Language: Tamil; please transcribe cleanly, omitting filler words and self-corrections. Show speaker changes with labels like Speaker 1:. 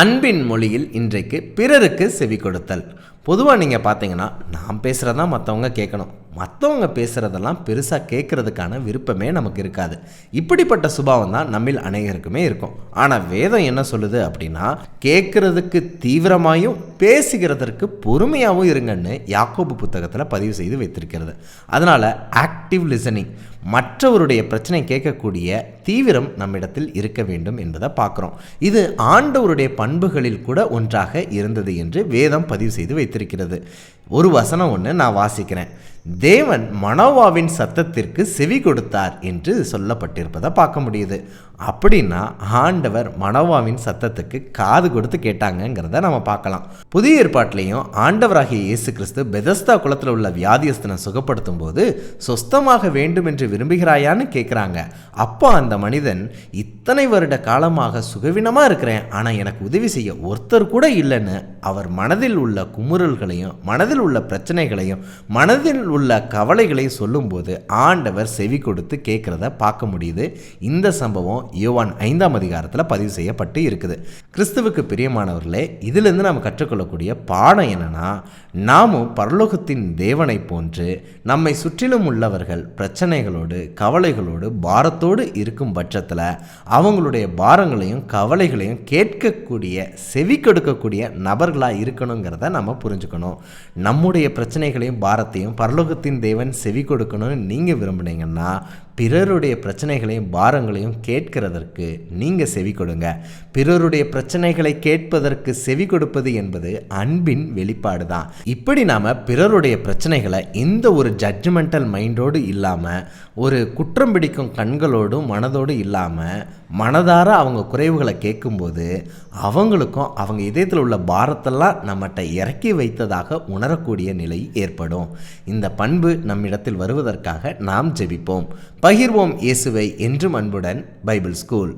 Speaker 1: அன்பின் மொழியில் இன்றைக்கு பிறருக்கு செவி கொடுத்தல். பொதுவாக நீங்கள் பார்த்தீங்கன்னா, நான் பேசுகிறதான் மற்றவங்க கேட்கணும், மற்றவங்க பேசுகிறதெல்லாம் பெருசாக கேட்குறதுக்கான விருப்பமே நமக்கு இருக்காது. இப்படிப்பட்ட சுபாவம் தான் நம்மில் அநேகருக்குமே இருக்கும். ஆனால் வேதம் என்ன சொல்லுது அப்படின்னா, கேட்குறதுக்கு தீவிரமாயும் பேசுகிறதற்கு பொறுமையாகவும் இருங்கன்னு யாக்கோபு புத்தகத்தில் பதிவு செய்து வைத்திருக்கிறது. அதனால் ஆக்டிவ் லிசனிங், மற்றவருடைய பிரச்சனை கேட்கக்கூடிய தீவிரம் நம்மிடத்தில் இருக்க வேண்டும் என்பதை பார்க்குறோம். இது ஆண்டவருடைய பண்புகளில் கூட ஒன்றாக இருந்தது என்று வேதம் பதிவு செய்து வைத்திருக்கிறது. ஒரு வசனம் ஒன்று நான் வாசிக்கிறேன். தேவன் மனோவாவின் சத்தத்திற்கு செவி கொடுத்தார் என்று சொல்லப்பட்டிருப்பதை பார்க்க முடியுது. அப்படின்னா ஆண்டவர் மனோவாவின் சத்தத்துக்கு காது கொடுத்து கேட்டாங்கிறத நம்ம பார்க்கலாம். புதிய ஏற்பாட்டிலையும் ஆண்டவராகிய இயேசு கிறிஸ்து பெதஸ்தா குளத்தில் உள்ள வியாதியஸ்தனை சுகப்படுத்தும் போது சொஸ்தமாக வேண்டும் என்று விரும்புகிறாயான்னு கேட்குறாங்க. அப்போ அந்த மனிதன், இத்தனை வருட காலமாக சுகவீனமாக இருக்கிறேன், ஆனால் எனக்கு உதவி செய்ய ஒருத்தர் கூட இல்லைன்னு அவர் மனதில் உள்ள குமுறல்களையும் மனதில் உள்ள பிரச்சனைகளையும் மனதில் உள்ள கவலைகளையும் சொல்லும்போது ஆண்டவர் செவி கொடுத்து கேட்குறத பார்க்க முடியுது. இந்த சம்பவம் யோவான் 5ஆம் அதிகாரத்தில் பதிவு செய்யப்பட்டு இருக்குது. கிறிஸ்துவுக்கு பிரியமானவர்களே, இதிலிருந்து நாம் கற்றுக்கொள்ளக்கூடிய பாடம் என்னன்னா, நாமும் பரலோகத்தின் தேவனை போன்று நம்மை சுற்றிலும் உள்ளவர்கள் பிரச்சனைகளோடு கவலைகளோடு பாரத்தோடு இருக்கும் பட்சத்தில் அவங்களுடைய பாரங்களையும் கவலைகளையும் கேட்கக்கூடிய செவி கொடுக்கக்கூடிய நபர்களாக இருக்கணுங்கிறத நம்ம புரிஞ்சுக்கணும். நம்முடைய பிரச்சனைகளையும் பாரத்தையும் பரலோகத்தின் தேவன் செவி கொடுக்கணும்னு நீங்கள் விரும்புனீங்கன்னா, பிறருடைய பிரச்சனைகளையும் பாரங்களையும் கேட்கிறதற்கு நீங்கள் செவி கொடுங்க. பிறருடைய பிரச்சனைகளை கேட்பதற்கு செவி கொடுப்பது என்பது அன்பின் வெளிப்பாடு தான். இப்படி நாம் பிறருடைய பிரச்சனைகளை இந்த ஒரு ஜட்ஜ்மெண்டல் மைண்டோடு இல்லாமல், ஒரு குற்றம் பிடிக்கும் கண்களோடும் மனதோடு இல்லாமல், மனதார அவங்க குறைவுகளை கேட்கும்போது அவங்களுக்கும் அவங்க இதயத்தில் உள்ள பாரத்தெல்லாம் நம்மகிட்ட இறக்கி வைத்ததாக உணரக்கூடிய நிலை ஏற்படும். இந்த பண்பு நம்மிடத்தில் வருவதற்காக நாம் ஜெபிப்போம். பகிர்வோம் இயேசுவை என்றும் அன்புடன். Bible school.